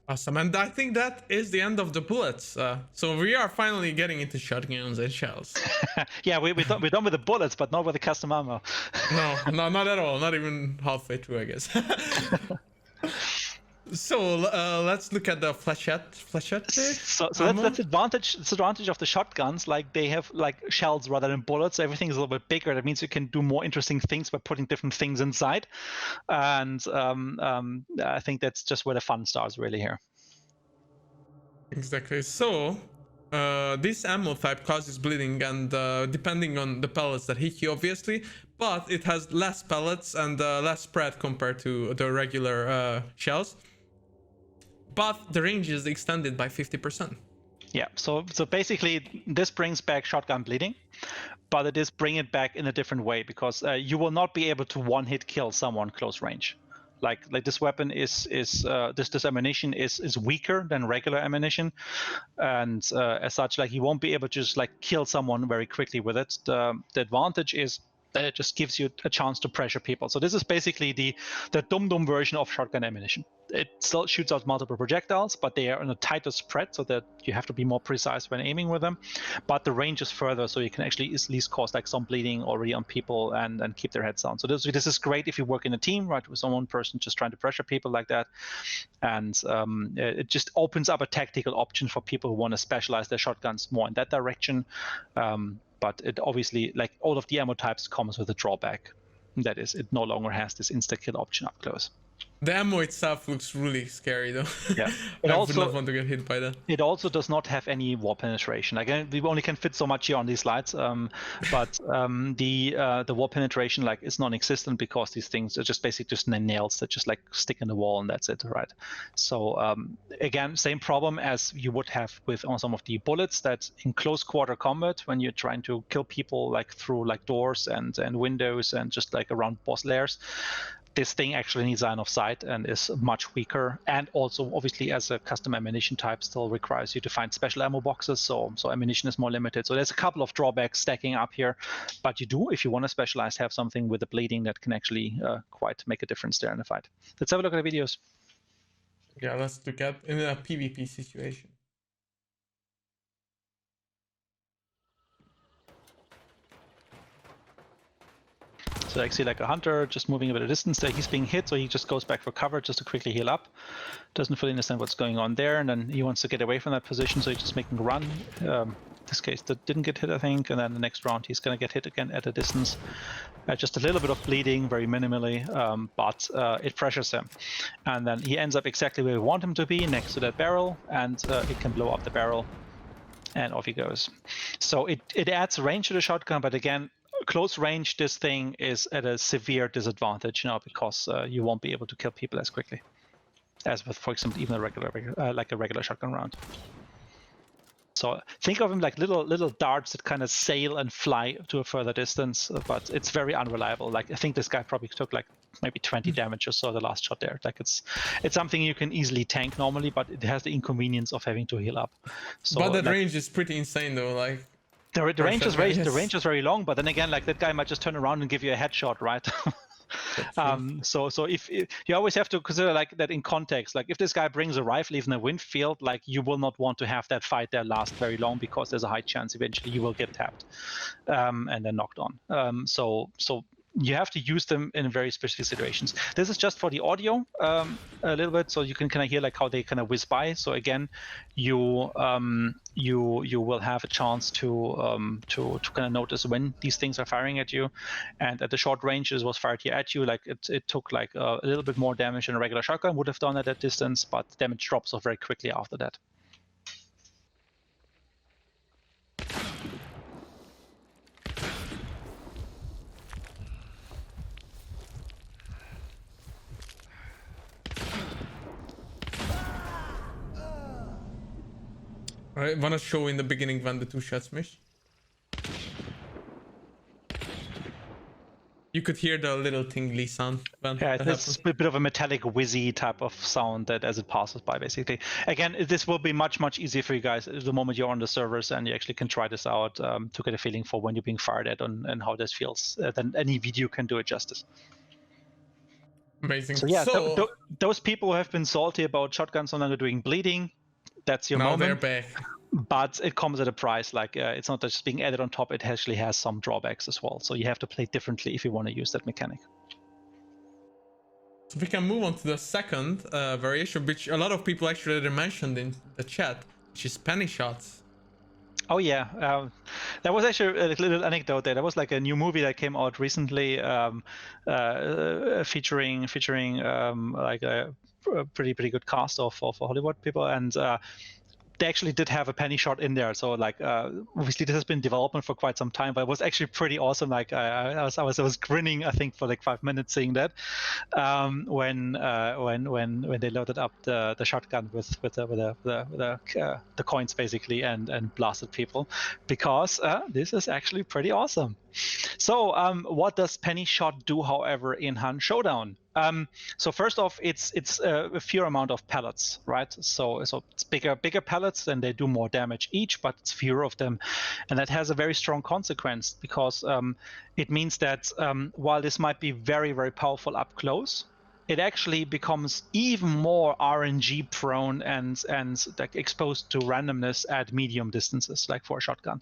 Awesome, and I think that is the end of the bullets. So we are finally getting into shotguns and shells. Yeah, we're done with the bullets, but not with the custom ammo. No, not at all. Not even halfway through, I guess. So let's look at the flechette So ammo. that's advantage. It's advantage of the shotguns. Like they have like shells rather than bullets. So everything is a little bit bigger. That means you can do more interesting things by putting different things inside. And I think that's just where the fun starts really here. Exactly. So this ammo type causes bleeding, and depending on the pellets that hit you, obviously, but it has less pellets and less spread compared to the regular shells. But the range is extended by 50%. Yeah. So basically, this brings back shotgun bleeding, but it is bring it back in a different way because you will not be able to one-hit kill someone close range. Like this weapon is this ammunition is weaker than regular ammunition, and as such, like you won't be able to just like kill someone very quickly with it. The advantage is that it just gives you a chance to pressure people. So this is basically the dum-dum version of shotgun ammunition. It still shoots out multiple projectiles, but they are in a tighter spread, so that you have to be more precise when aiming with them. But the range is further, so you can actually at least cause like some bleeding already on people and keep their heads down. So this is great if you work in a team, right, with one person just trying to pressure people like that. And it just opens up a tactical option for people who want to specialize their shotguns more in that direction. But it obviously, like all of the ammo types, comes with a drawback. That is, it no longer has this insta-kill option up close. The ammo itself looks really scary, though. Yeah. I would not want to get hit by that. It also does not have any wall penetration. Again, we only can fit so much here on these slides, but the wall penetration like is non-existent because these things are just basically just nails that just like stick in the wall and that's it, right? So again, same problem as you would have with on some of the bullets, that in close quarter combat when you're trying to kill people like through like doors and windows and just like around boss layers. This thing actually needs line of sight and is much weaker, and also obviously as a custom ammunition type still requires you to find special ammo boxes, so ammunition is more limited. So there's a couple of drawbacks stacking up here, but you do, if you want to specialize, have something with the bleeding that can actually quite make a difference there in the fight. Let's have a look at the videos. Yeah, let's look at in a PvP situation. So I see like a hunter just moving a bit of distance there. He's being hit, so he just goes back for cover just to quickly heal up. Doesn't fully understand what's going on there, and then he wants to get away from that position, so he's just making a run. In this case, that didn't get hit, I think, and then the next round he's going to get hit again at a distance. Just a little bit of bleeding, very minimally, but it pressures him. And then he ends up exactly where we want him to be, next to that barrel, and it can blow up the barrel, and off he goes. So it adds range to the shotgun, but again, close range, this thing is at a severe disadvantage now because you won't be able to kill people as quickly as with, for example, even a regular shotgun round. So think of them like little darts that kind of sail and fly to a further distance, but it's very unreliable. Like I think this guy probably took like maybe 20 damage or so the last shot there. Like it's something you can easily tank normally, but it has the inconvenience of having to heal up. So, but that range is pretty insane, though. Like the range is very long, but then again, like that guy might just turn around and give you a headshot, right? So if you always have to consider like that in context. Like if this guy brings a rifle even in a wind field, like you will not want to have that fight there last very long because there's a high chance eventually you will get tapped and then knocked on. So you have to use them in very specific situations. This is just for the audio a little bit, so you can kind of hear like how they kind of whiz by. So again, you will have a chance to kind of notice when these things are firing at you. And at the short range, it was fired here at you. Like it took like a little bit more damage than a regular shotgun would have done at that distance, but damage drops off very quickly after that. I wanna show in the beginning when the 2 shots missed. You could hear the little tingly sound. Yeah, it's a bit of a metallic whizzy type of sound that as it passes by, basically. Again, this will be much easier for you guys the moment you're on the servers and you actually can try this out to get a feeling for when you're being fired at and how this feels. Then any video can do it justice. Amazing. So yeah, So those people who have been salty about shotguns no longer doing bleeding, that's your now moment. they're back. But it comes at a price. Like it's not just being added on top; it actually has some drawbacks as well. So you have to play differently if you want to use that mechanic. So we can move on to the second variation, which a lot of people actually mentioned in the chat, which is penny shots. Oh yeah, that was actually a little anecdote there. That was like a new movie that came out recently, featuring like a pretty good cast of Hollywood people, and they actually did have a penny shot in there. So like obviously this has been in development for quite some time, but it was actually pretty awesome. Like I was grinning, I think, for like 5 minutes seeing that when they loaded up the shotgun with the coins basically and blasted people, because this is actually pretty awesome. So what does penny shot do, however, in Han Showdown? So first off, it's a fewer amount of pellets, right? So it's bigger pellets, and they do more damage each, but it's fewer of them, and that has a very strong consequence, because it means that while this might be very powerful up close, it actually becomes even more RNG prone and like exposed to randomness at medium distances, like for a shotgun.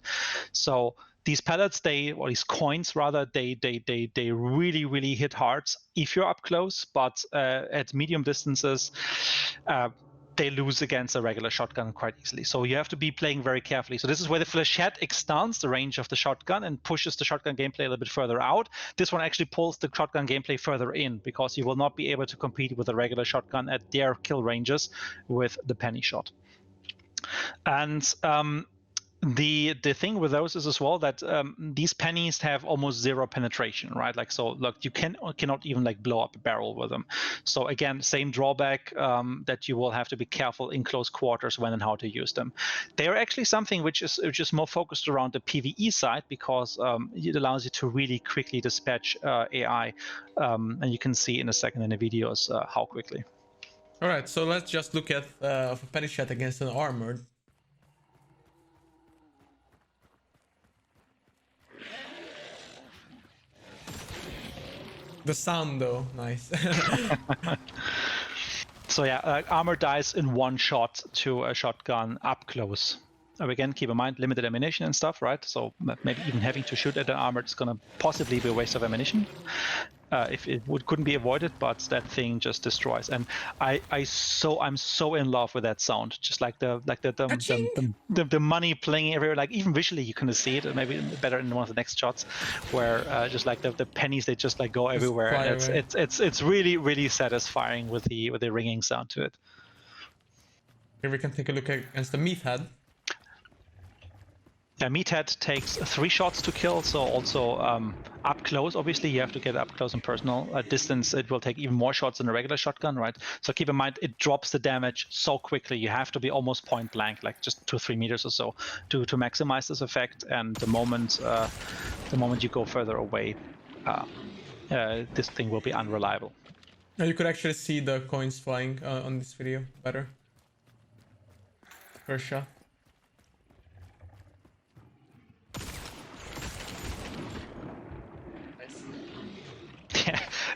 So these pellets, or these coins rather, they really hit hard if you're up close, but at medium distances, they lose against a regular shotgun quite easily. So you have to be playing very carefully. So this is where the Flechette extends the range of the shotgun and pushes the shotgun gameplay a little bit further out. This one actually pulls the shotgun gameplay further in, because you will not be able to compete with a regular shotgun at their kill ranges with the penny shot. And the thing with those is as well that these pennies have almost zero penetration, right? Like, so look, you cannot even like blow up a barrel with them. So again, same drawback, that you will have to be careful in close quarters when and how to use them. They are actually something which is more focused around the PvE side, because it allows you to really quickly dispatch AI, and you can see in a second in the videos how quickly. All right, so let's just look at a penny shot against an armored. The sound though, nice. So yeah, armor dies in one shot to a shotgun up close. Again, keep in mind limited ammunition and stuff, right? So maybe even having to shoot at an armor is going to possibly be a waste of ammunition if it couldn't be avoided. But that thing just destroys, and I'm so in love with that sound. Just like the money playing everywhere. Like even visually, you can see it. Maybe better in one of the next shots, where just like the pennies, they just like go everywhere. And it's really satisfying with the ringing sound to it. Here we can take a look against the meathead. Yeah, Meathead takes 3 shots to kill, so also up close, obviously, you have to get up close and personal. At distance, it will take even more shots than a regular shotgun, right? So keep in mind, it drops the damage so quickly. You have to be almost point blank, like just 2 or 3 meters or so to maximize this effect. And the moment you go further away, this thing will be unreliable. Now you could actually see the coins flying on this video better. First shot.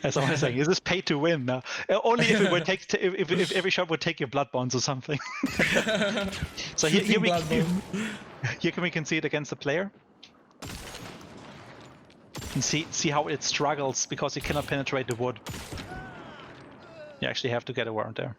As I was saying, is this pay to win now? Only if it would take if every shot would take your blood bonds or something. So here we can see it against the player. And see how it struggles because it cannot penetrate the wood. You actually have to get around there.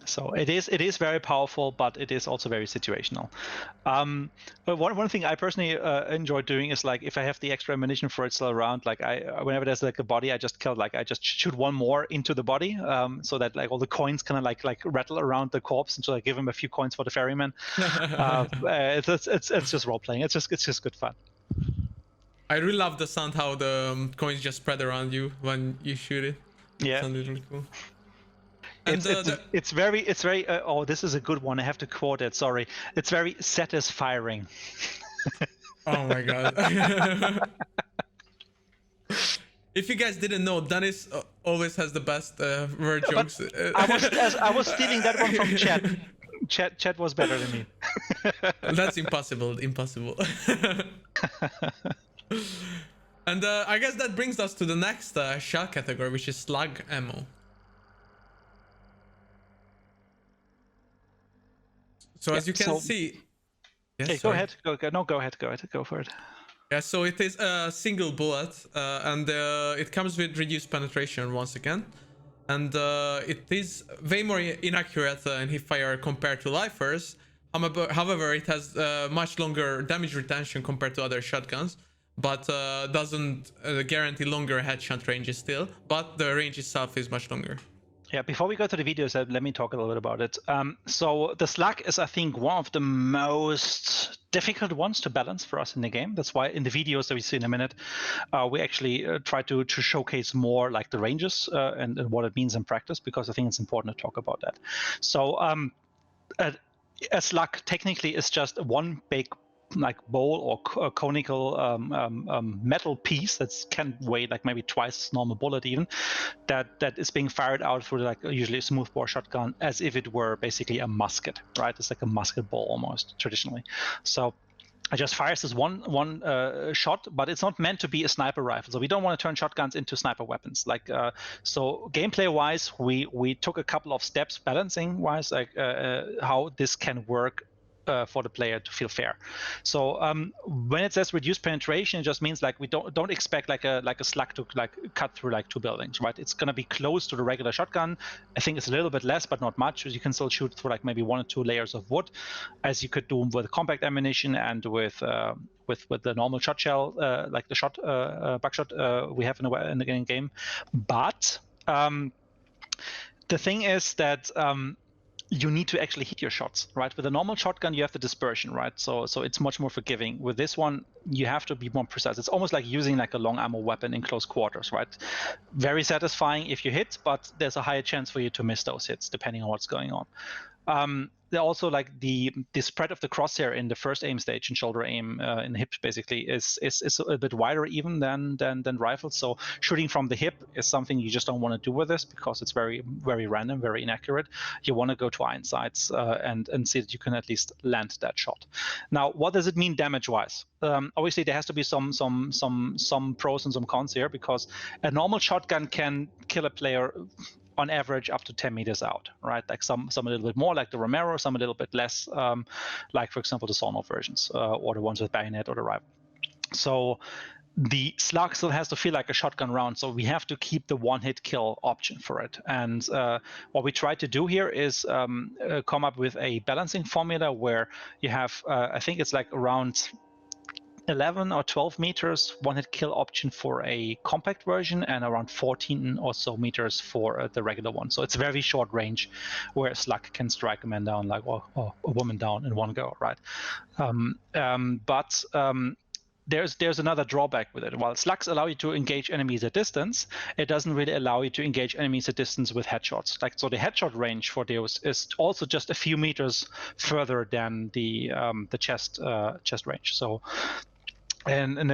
So it is very powerful, but it is also very situational. But one thing I personally enjoy doing is, like, if I have the extra ammunition for it still around, like whenever there's like a body, I just kill, like I just shoot one more into the body, so that like all the coins kind of like rattle around the corpse, and so I give him a few coins for the ferryman. It's just role playing. It's just good fun. I really love the sound how the coins just spread around you when you shoot it. Yeah, it sounded really cool. And it's very oh, this is a good one. I have to quote it. Sorry, it's very satisfying. Oh my god. If you guys didn't know, Dennis always has the best word jokes. I was stealing that one from Chat. Chat was better than me. That's impossible. Impossible. And I guess that brings us to the next shell category, which is slug ammo. So as you can see, yes, okay, go ahead. Go ahead. Go for it. Yeah, so it is a single bullet, and it comes with reduced penetration once again, and it is way more inaccurate in hipfire compared to lifers. However, it has much longer damage retention compared to other shotguns, but doesn't guarantee longer headshot ranges still. But the range itself is much longer. Yeah, before we go to the videos, let me talk a little bit about it. So the slug is, I think, one of the most difficult ones to balance for us in the game. That's why in the videos that we see in a minute, we actually try to showcase more like the ranges and what it means in practice, because I think it's important to talk about that. So a slug technically is just one big like bowl or conical metal piece that can weigh like maybe twice normal bullet even, that is being fired out through like usually a smoothbore shotgun as if it were basically a musket, right? It's like a musket ball almost traditionally. So it just fires this one shot, but it's not meant to be a sniper rifle. So we don't want to turn shotguns into sniper weapons. Like so, gameplay-wise, we took a couple of steps balancing-wise, like how this can work for the player to feel fair. So when it says reduced penetration, it just means like we don't expect like a slug to like cut through like two buildings, right? It's gonna be close to the regular shotgun. I think it's a little bit less, but not much. You can still shoot through like maybe 1 or 2 layers of wood, as you could do with compact ammunition and with the normal shot shell, like the buckshot we have in the game. But the thing is that you need to actually hit your shots, right? With a normal shotgun, you have the dispersion, right? So it's much more forgiving. With this one, you have to be more precise. It's almost like using like a long ammo weapon in close quarters, right? Very satisfying if you hit, but there's a higher chance for you to miss those hits depending on what's going on. They're also like the spread of the crosshair in the first aim stage and shoulder aim in the hips basically is a bit wider even than rifles. So shooting from the hip is something you just don't want to do with this because it's very very random, very inaccurate. You want to go to iron sights and see that you can at least land that shot. Now, what does it mean damage wise? Obviously, there has to be some pros and some cons here, because a normal shotgun can kill a player on average up to 10 meters out, right? Like some a little bit more, like the Romero, some a little bit less, like for example the Sawnorth versions or the ones with bayonet or the rifle. So the slug still has to feel like a shotgun round, so we have to keep the one-hit kill option for it. And what we try to do here is come up with a balancing formula where you have, I think it's like around 11 or 12 meters one-hit kill option for a compact version and around 14 or so meters for the regular one. So it's very short range where a slug can strike a man down like or a woman down in one go, right? But there's another drawback with it. While slugs allow you to engage enemies at distance, it doesn't really allow you to engage enemies at distance with headshots. Like, so the headshot range for those is also just a few meters further than the chest range. So, and in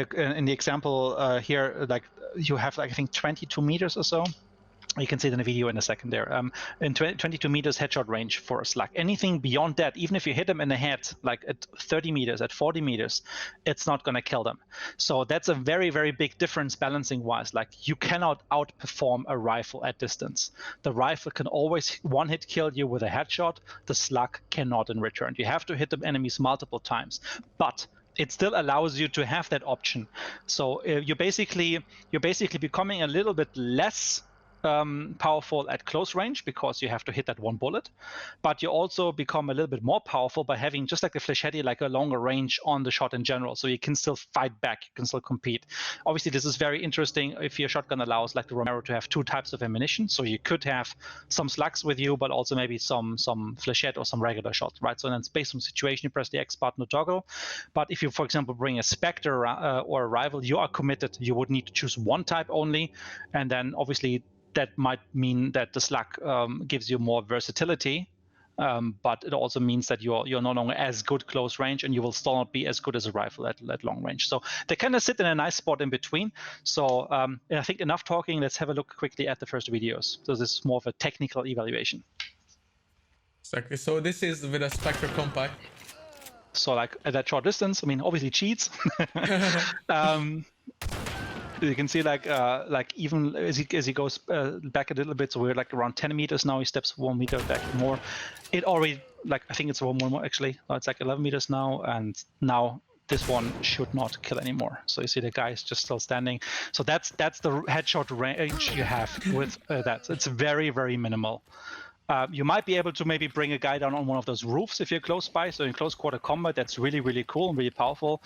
the example here, like you have like I think 22 meters or so. You can see it in the video in a second there. In 22 meters headshot range for a slug. Anything beyond that, even if you hit them in the head, like at 30 meters, at 40 meters, it's not going to kill them. So that's a very, very big difference balancing-wise. Like, you cannot outperform a rifle at distance. The rifle can always one-hit kill you with a headshot. The slug cannot in return. You have to hit the enemies multiple times. But it still allows you to have that option. So you're basically becoming a little bit less powerful at close range because you have to hit that one bullet, but you also become a little bit more powerful by having, just like the FLECHETTE, like a longer range on the shot in general, so you can still fight back, you can still compete. Obviously, this is very interesting if your shotgun allows, like the Romero, to have 2 types of ammunition, so you could have some slugs with you, but also maybe some FLECHETTE or some regular shots, right? So then it's based on the situation, you press the X button to toggle. But if you, for example, bring a Spectre or a Rival, you are committed. You would need to choose one type only, and then obviously that might mean that the slug gives you more versatility but it also means that you're no longer as good close range, and you will still not be as good as a rifle at long range. So they kind of sit in a nice spot in between. So I think enough talking. Let's have a look quickly at the first videos. So this is more of a technical evaluation. Exactly. So this is with a Spectre compact. So like at that short distance, I mean, obviously cheats. You can see like even as he goes back a little bit, so we're like around 10 meters now. He steps 1 meter back more. It already, like, I think it's one more actually. It's like 11 meters now, and now this one should not kill anymore. So you see the guy is just still standing. So that's the headshot range you have with that. It's very, very minimal. You might be able to maybe bring a guy down on one of those roofs if you're close by. So in close quarter combat, that's really, really cool and really powerful.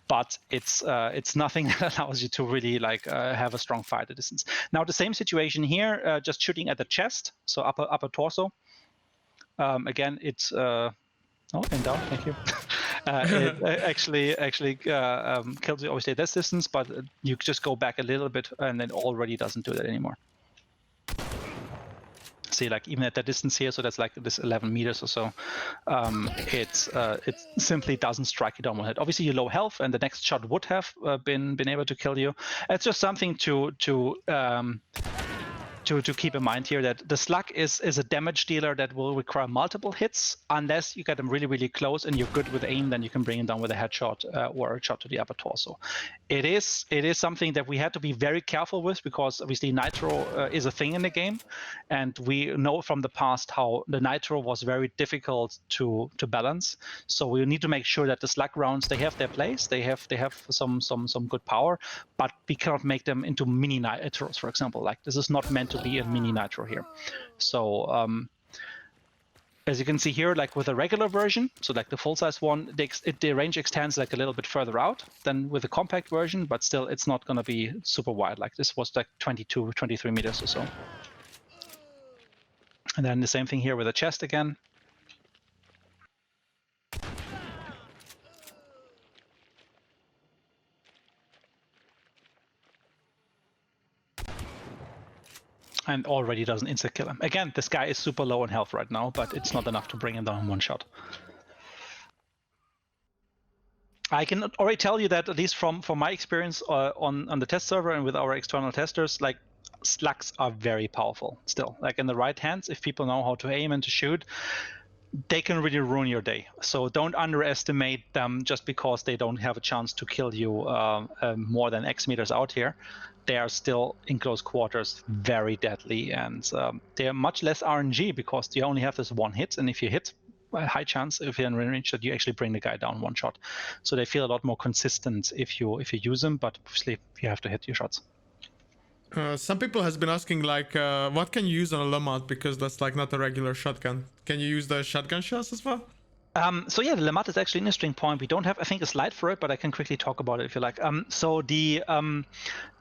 But it's nothing that allows you to really like have a strong fire at a distance. Now the same situation here, just shooting at the chest, so upper torso. Again, it's and down. Thank you. It actually kills you obviously at this distance, but you just go back a little bit, and it already doesn't do that anymore. See, like even at that distance here, so that's like this 11 meters or so, it simply doesn't strike you down one hit. Obviously, you're low health, and the next shot would have been able to kill you. It's just something to keep in mind here, that the SLUG is a damage dealer that will require multiple hits. Unless you get them really, really close and you're good with aim, then you can bring him down with a headshot or a shot to the upper torso. It is something that we had to be very careful with, because obviously nitro is a thing in the game, and we know from the past how the nitro was very difficult to balance. So we need to make sure that the SLUG rounds, they have their place, they have some good power, but we cannot make them into mini nitros, for example. Like, this is not meant to be a mini nitro here. So as you can see here, like with a regular version, so like the full-size one, the range extends like a little bit further out than with the compact version, but still it's not going to be super wide. Like this was like 22, 23 meters or so. And then the same thing here with the chest again. And already doesn't insta-kill him. Again, this guy is super low in health right now, but it's not enough to bring him down in one shot. I can already tell you that, at least from my experience on the test server and with our external testers, like SLUGs are very powerful still. Like in the right hands, if people know how to aim and to shoot, they can really ruin your day. So don't underestimate them just because they don't have a chance to kill you more than X meters out here. They are still in close quarters very deadly, and they are much less RNG because you only have this one hit, and if you hit, a high chance if you're in range that you actually bring the guy down one shot. So they feel a lot more consistent if you use them, but obviously you have to hit your shots. Some people has been asking like, what can you use on a LeMat, because that's like not a regular shotgun. Can you use the shotgun shells as well? So yeah, the LeMat is actually an interesting point. We don't have, I think, a slide for it, but I can quickly talk about it if you like. So the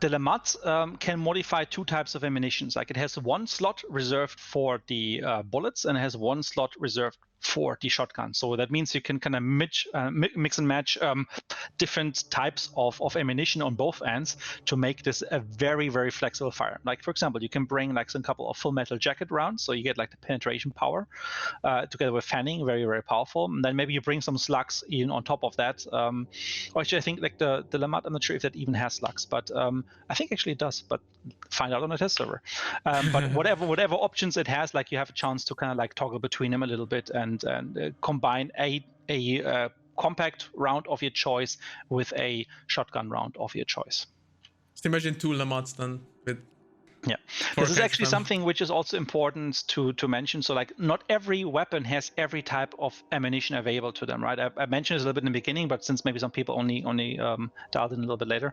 LeMat can modify two types of ammunition. Like it has one slot reserved for the bullets, and it has one slot reserved for the shotgun. So that means you can kind of mix and match different types of ammunition on both ends to make this a very, very flexible fire. Like, for example, you can bring like some couple of full metal jacket rounds, so you get like the penetration power together with fanning, very, very powerful. And then maybe you bring some slugs in on top of that. Or actually, I think like the LeMat, I'm not sure if that even has slugs, but I think actually it does, but find out on a test server. But whatever options it has, like you have a chance to kind of like toggle between them a little bit and combine a compact round of your choice with a shotgun round of your choice. Just imagine two LeMats then with. Yeah, this is actually something which is also important to mention. So like not every weapon has every type of ammunition available to them, right? I mentioned this a little bit in the beginning, but since maybe some people only dialed in a little bit later,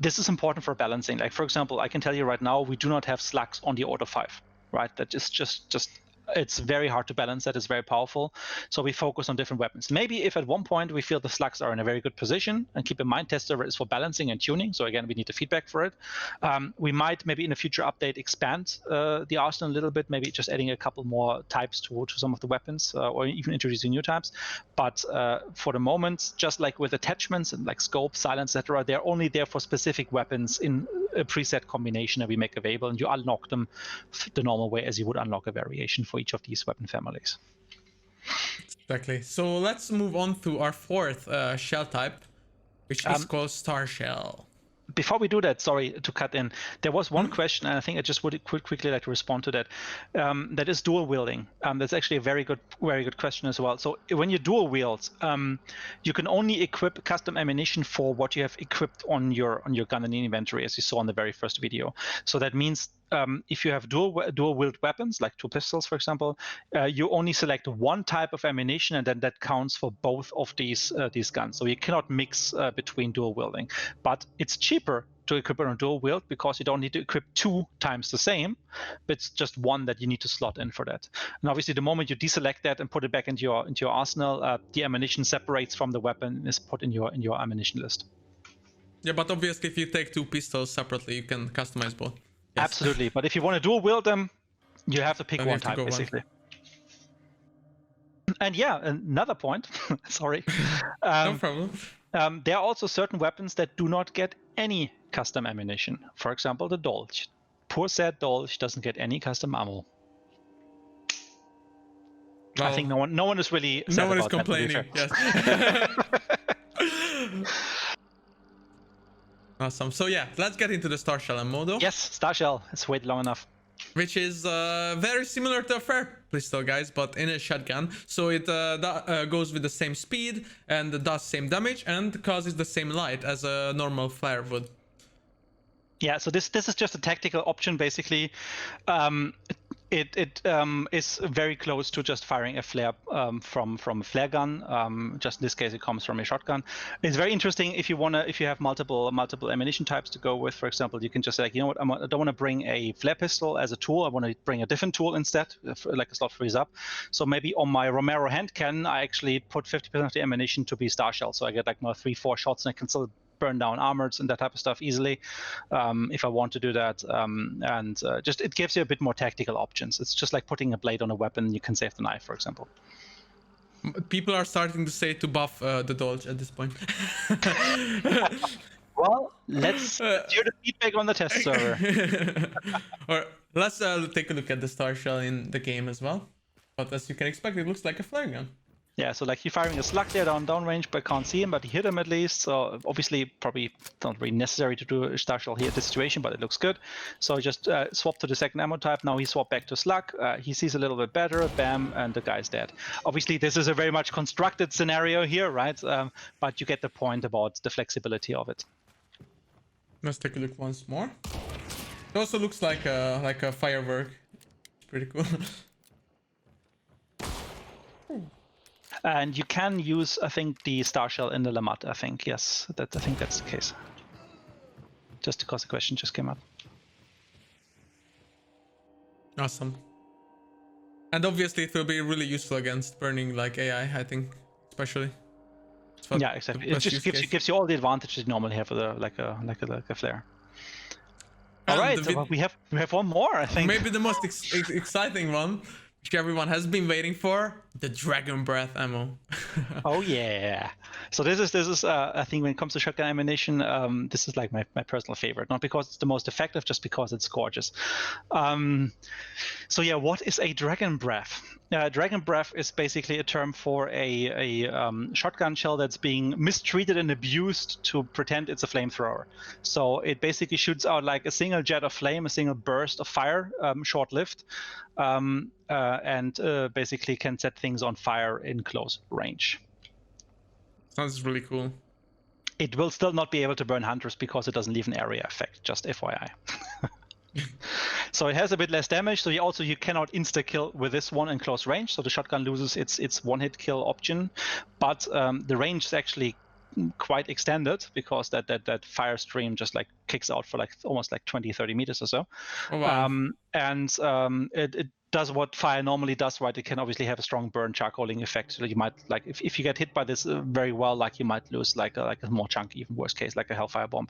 this is important for balancing. Like, for example, I can tell you right now, we do not have slugs on the Auto 5, right? That is just it's very hard to balance. That is very powerful. So we focus on different weapons. Maybe if at one point we feel the slugs are in a very good position, and keep in mind, test server is for balancing and tuning. So again, we need the feedback for it. We might maybe in a future update expand the arsenal a little bit, maybe just adding a couple more types to some of the weapons, or even introducing new types. But for the moment, just like with attachments and like scope, silence, etc., they're only there for specific weapons in a preset combination that we make available, and you unlock them the normal way as you would unlock a variation for each of these weapon families. Exactly. So let's move on to our fourth shell type, which is called STARSHELL. Before we do that, sorry to cut in, there was one question, and I think I just would quickly like to respond to that. That is dual wielding. That's actually a very good question as well. So when you dual wield, you can only equip custom ammunition for what you have equipped on your gun and inventory, as you saw in the very first video. So that means if you have dual wield weapons, like 2 pistols, for example, you only select one type of ammunition, and then that counts for both of these guns. So you cannot mix between dual wielding. But it's cheaper to equip it on dual wield because you don't need to equip 2 times the same, but it's just one that you need to slot in for that. And obviously, the moment you deselect that and put it back into your arsenal, the ammunition separates from the weapon and is put in your ammunition list. Yeah, but obviously, if you take 2 pistols separately, you can customize both. Yes. Absolutely, but if you want to dual wield them, you have to pick Then one type, basically. And yeah, another point, sorry. No problem. There are also certain weapons that do not get any custom ammunition. For example, the Dolch. Poor sad Dolch doesn't get any custom ammo. Well, I think no one is really sad about that. No one is complaining, yes. Awesome. So yeah, let's get into the STARSHELL Modo. Yes, STARSHELL. It's waited long enough. Which is very similar to a flare pistol, guys, but in a shotgun. So it goes with the same speed and does same damage and causes the same light as a normal flare would. Yeah, so this is just a tactical option, basically. It is very close to just firing a flare from a flare gun. Just in this case, it comes from a shotgun. It's very interesting if you have multiple ammunition types to go with. For example, you can just say, like, you know what, I don't want to bring a flare pistol as a tool. I want to bring a different tool instead, like a slot frees up. So maybe on my Romero hand cannon, I actually put 50% of the ammunition to be STARSHELL. So I get like my 3-4 shots, and I can still burn down armors and that type of stuff easily if I want to do that. Just it gives you a bit more tactical options. It's just like putting a blade on a weapon. You can save the knife, for example. People are starting to say to buff the Dolch at this point. Well, let's hear the feedback on the test server. Or let's take a look at the STARSHELL in the game as well. But as you can expect, it looks like a flare gun. Yeah, so like he's firing a slug there downrange, but can't see him, but he hit him at least. So obviously, probably not really necessary to do a STARSHELL here at this situation, but it looks good. So just swap to the second ammo type. Now he swapped back to slug. He sees a little bit better, bam, and the guy's dead. Obviously, this is a very much constructed scenario here, right? But you get the point about the flexibility of it. Let's take a look once more. It also looks like a firework. It's pretty cool. And you can use, I think, the STARSHELL in the Lamat, I think. Yes, I think that's the case. Just because the question just came up. Awesome. And obviously it will be really useful against burning like AI, I think, especially. Yeah, exactly. It just gives you all the advantages you normally have with like a flare. All right, so we have one more, I think. Maybe the most exciting one, which everyone has been waiting for, the Dragon Breath ammo. Oh yeah. So this is I think when it comes to shotgun ammunition, this is like my personal favorite. Not because it's the most effective, just because it's gorgeous. So yeah, what is a Dragon Breath? Dragon Breath is basically a term for a shotgun shell that's being mistreated and abused to pretend it's a flamethrower. So it basically shoots out like a single jet of flame, a single burst of fire, short-lived, and basically can set things on fire in close range. Sounds really cool. It will still not be able to burn hunters because it doesn't leave an area effect, just FYI. So it has a bit less damage, so you cannot insta-kill with this one in close range, so the shotgun loses its one-hit kill option, but the range is actually quite extended because that fire stream just like kicks out for like almost like 20-30 meters or so. Oh, wow. It does what fire normally does, right? It can obviously have a strong burn charcoaling effect. So you might, like, if you get hit by this very well, like you might lose like a more chunky, even worst case, like a Hellfire bomb.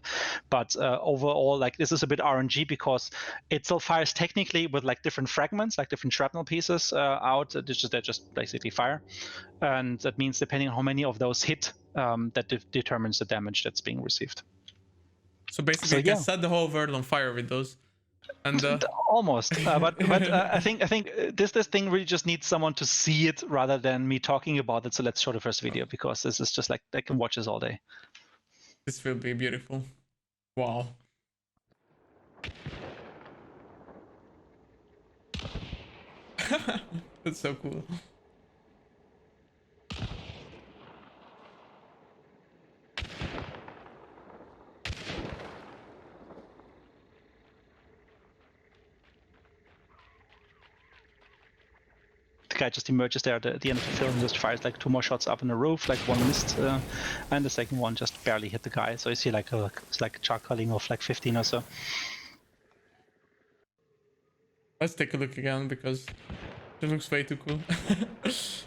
But overall, like this is a bit RNG because it still fires technically with like different fragments, like different shrapnel pieces out. They're just basically fire, and that means depending on how many of those hit, that determines the damage that's being received. So basically, So, you can yeah. set the whole world on fire with those. And Almost, but I think this thing really just needs someone to see it rather than me talking about it. So let's show the first video, because this is just like they can watch this all day. this will be beautiful. Wow. That's so cool. The guy just emerges there at the end of the film, just fires like 2 more shots up in the roof, like 1 missed, and the second one just barely hit the guy. So you see like it's like a charcoaling of like 15 or so. Let's take a look again because it looks way too cool. It's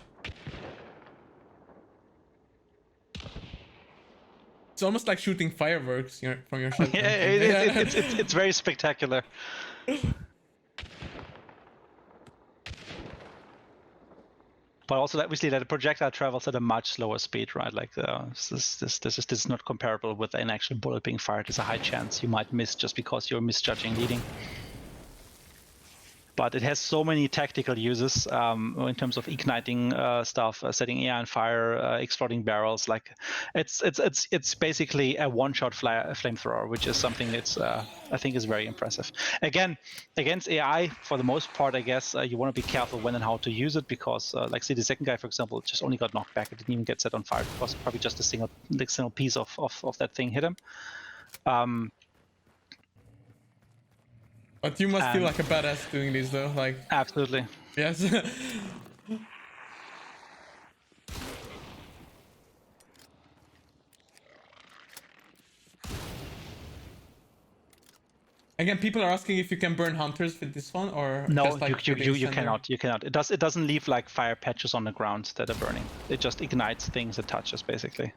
almost like shooting fireworks from your shotgun. Yeah, it's very spectacular. But also, obviously, that the projectile travels at a much slower speed, right? Like this is not comparable with an actual bullet being fired. There's a high chance you might miss just because you're misjudging leading. But it has so many tactical uses in terms of igniting stuff, setting air on fire, exploding barrels. Like it's basically a one-shot flamethrower, which is something that's I think is very impressive. Again, against AI, for the most part, I guess you want to be careful when and how to use it, because like see the second guy, for example, just only got knocked back. It didn't even get set on fire because probably just a single piece of that thing hit him. But you must feel like a badass doing this, though. Like absolutely. Yes. Again, people are asking if you can burn hunters with this one, or no, just like you cannot. You cannot. It doesn't leave like fire patches on the ground that are burning. It just ignites things it touches, basically.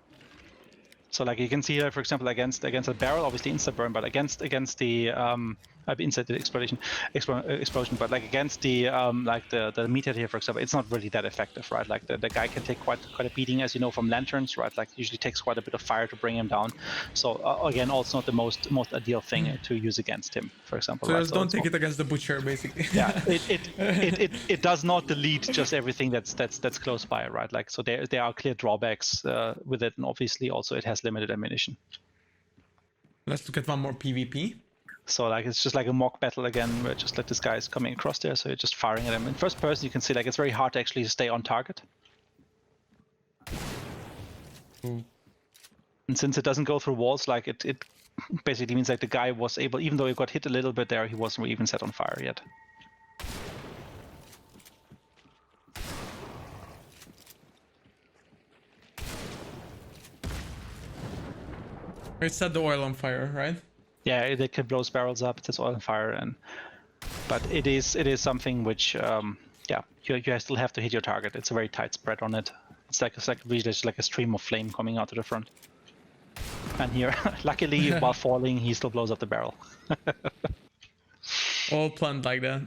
So like you can see here, for example, against a barrel, obviously insta burn, but against the inside the explosion, but like against the like the meathead here, for example, it's not really that effective, right? Like the guy can take quite a beating, as you know from lanterns, right? Like usually takes quite a bit of fire to bring him down. So again, also not the most ideal thing to use against him, for example. So right? just don't take it against the butcher, basically. Yeah, it does not delete just everything that's close by, right? Like so there are clear drawbacks with it, and obviously also it has limited ammunition. Let's look at one more PvP. So like it's just like a mock battle again, where just like this guy is coming across there, so you're just firing at him. In first person, you can see like it's very hard to actually stay on target. Ooh. And since it doesn't go through walls, like it basically means like the guy was able, even though he got hit a little bit there, he wasn't even set on fire yet. It set the oil on fire, right? Yeah, they can blow barrels up. It's oil on fire, but it is something which, yeah, you still have to hit your target. It's a very tight spread on it. It's like really just like a stream of flame coming out to the front. And here, luckily, while falling, he still blows up the barrel. All planned like that.